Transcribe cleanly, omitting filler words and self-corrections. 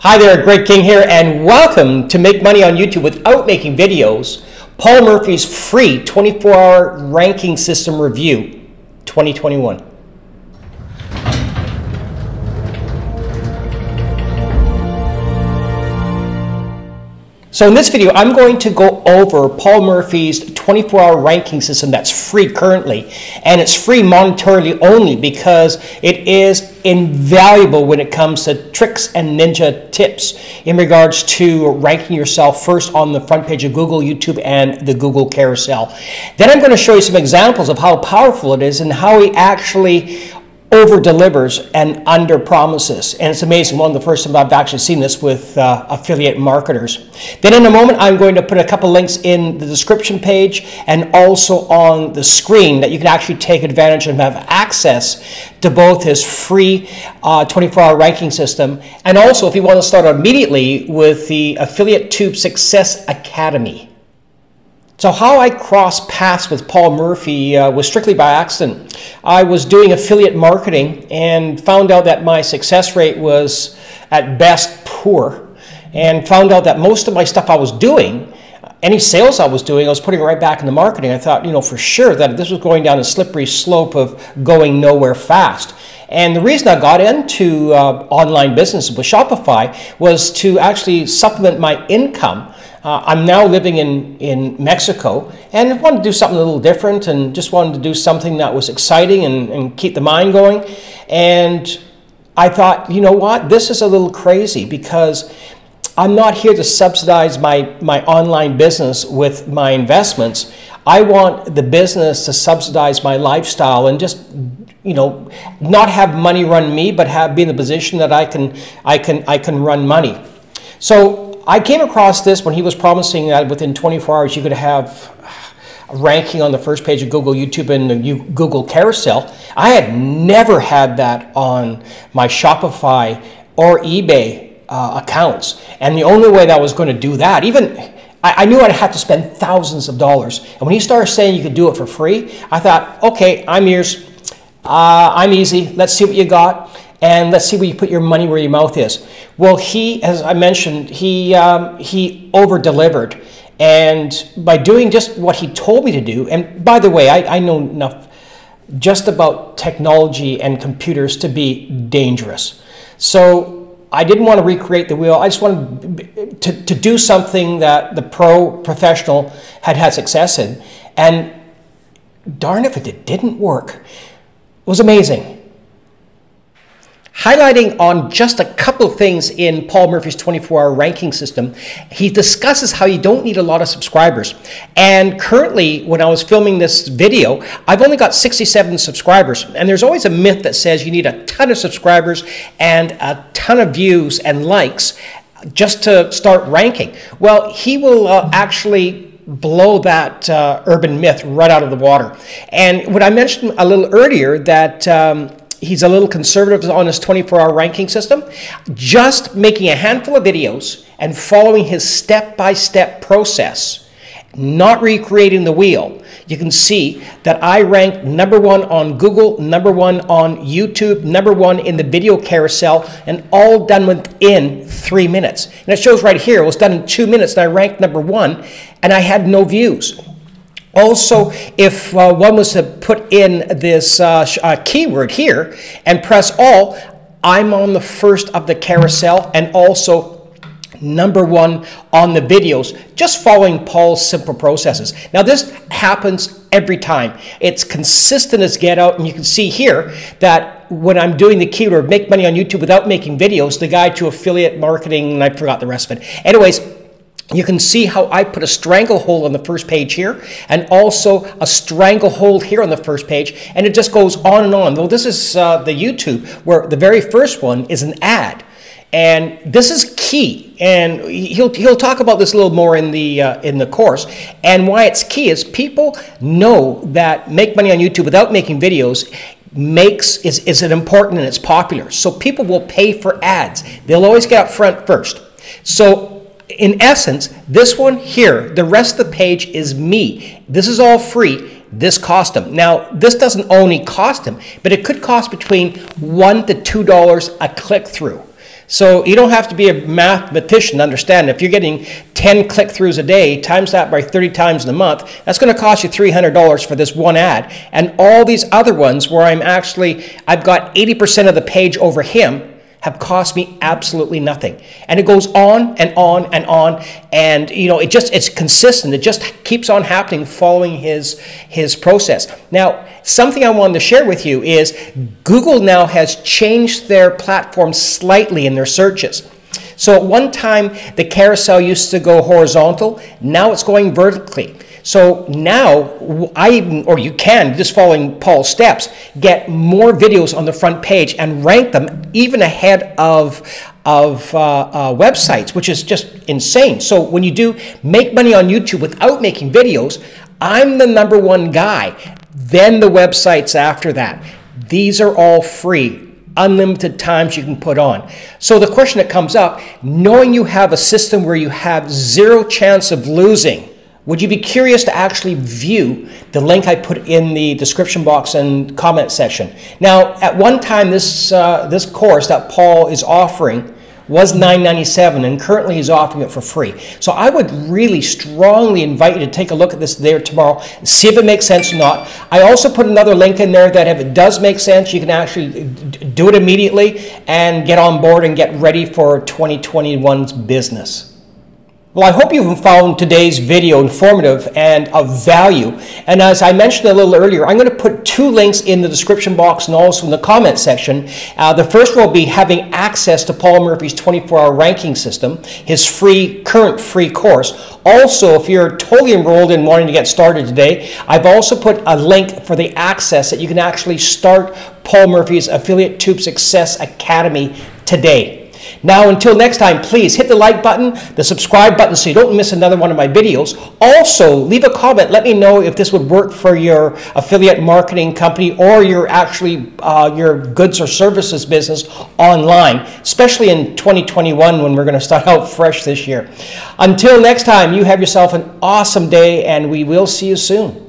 Hi there, Greg King here, and welcome to Make Money on YouTube Without Making Videos, Paul Murphy's free 24-hour ranking system review 2021. So in this video, I'm going to go over Paul Murphy's 24-hour ranking system that's free currently, and it's free monetarily only because it is invaluable when it comes to tricks and ninja tips in regards to ranking yourself first on the front page of Google, YouTube, and the Google carousel. Then I'm going to show you some examples of how powerful it is and how he actually over delivers and under promises, and it's amazing. One of the first times I've actually seen this with affiliate marketers. Then in a moment I'm going to put a couple links in the description page and also on the screen that you can actually take advantage and have access to both his free 24-hour ranking system, and also if you want to start immediately with the Affiliate Tube Success Academy. So how I crossed paths with Paul Murphy was strictly by accident. I was doing affiliate marketing and found out that my success rate was at best poor, and found out that most of my stuff I was doing, any sales I was doing, I was putting right back into marketing. I thought, for sure that this was going down a slippery slope of going nowhere fast. And the reason I got into online business with Shopify was to actually supplement my income. I'm now living in Mexico, and I wanted to do something a little different, and just wanted to do something that was exciting and keep the mind going. And I thought, you know what, this is a little crazy because I'm not here to subsidize my online business with my investments. I want the business to subsidize my lifestyle and just not have money run me, but be in the position that I can run money. So I came across this when he was promising that within 24 hours you could have a ranking on the first page of Google, YouTube, and the Google carousel. I had never had that on my Shopify or eBay accounts, and the only way that I was going to do that, I knew I'd have to spend thousands of dollars. And when he started saying you could do it for free, I thought, okay, I'm yours. I'm easy. Let's see what you got. And let's see where you put your money where your mouth is. Well, as I mentioned, he over-delivered. And by doing just what he told me to do, and by the way, I know enough just about technology and computers to be dangerous. So I didn't want to recreate the wheel. I just wanted to do something that the professional had success in. And darn if it didn't work. It was amazing. Highlighting on just a couple of things in Paul Murphy's 24-hour ranking system, he discusses how you don't need a lot of subscribers. And currently, when I was filming this video, I've only got 67 subscribers. And there's always a myth that says you need a ton of subscribers and a ton of views and likes just to start ranking. Well, he will actually blow that urban myth right out of the water. And when I mentioned a little earlier that he's a little conservative on his 24-hour ranking system, just making a handful of videos and following his step-by-step process, not recreating the wheel, you can see that I ranked #1 on Google, #1 on YouTube, #1 in the video carousel, and all done within 3 minutes. And it shows right here, it was done in 2 minutes, and I ranked #1, and I had no views. Also, if one was to put in this keyword here and press all, I'm on the first of the carousel and also #1 on the videos, just following Paul's simple processes. Now this happens every time. It's consistent as get out, and you can see here that when I'm doing the keyword make money on YouTube without making videos, the guide to affiliate marketing, and I forgot the rest of it. Anyways, you can see how I put a stranglehold on the first page here, and also a stranglehold here on the first page, and it just goes on and on. Though this is the YouTube, where the very first one is an ad, and this is key. And he'll talk about this a little more in the course. And why it's key is people know that make money on YouTube without making videos is important and it's popular. So people will pay for ads. They'll always get up front first. So in essence, this one here, the rest of the page is me. This is all free. This cost him. Now, this doesn't only cost him, but it could cost between $1 to $2 a click-through. So you don't have to be a mathematician to understand. If you're getting 10 click-throughs a day, times that by 30 times in a month, that's going to cost you $300 for this one ad. And all these other ones where I've got 80% of the page over him, have cost me absolutely nothing. And it goes on and on and on. And you know, it's consistent. It just keeps on happening following his process. Now, something I wanted to share with you is Google now has changed their platform slightly in their searches. So at one time, the carousel used to go horizontal. Now it's going vertically. So now, you can, just following Paul's steps, get more videos on the front page and rank them even ahead of websites, which is just insane. So when you do make money on YouTube without making videos, I'm the #1 guy. Then the websites after that. These are all free. Unlimited times you can put on. So the question that comes up, knowing you have a system where you have zero chance of losing, would you be curious to actually view the link I put in the description box and comment section? Now, at one time, this course that Paul is offering was $9.97, and currently he's offering it for free. So I would really strongly invite you to take a look at this there tomorrow, see if it makes sense or not. I also put another link in there that if it does make sense, you can actually do it immediately and get on board and get ready for 2021's business. Well, I hope you've found today's video informative and of value. And as I mentioned a little earlier, I'm going to put 2 links in the description box and also in the comment section. The first will be having access to Paul Murphy's 24-hour ranking system, his current free course. Also, if you're totally enrolled in wanting to get started today, I've also put a link for the access that you can actually start Paul Murphy's Affiliate Tube Success Academy today. Now, until next time, please hit the like button, the subscribe button so you don't miss another one of my videos. Also, leave a comment. Let me know if this would work for your affiliate marketing company or your your goods or services business online, especially in 2021 when we're going to start out fresh this year. Until next time, you have yourself an awesome day, and we will see you soon.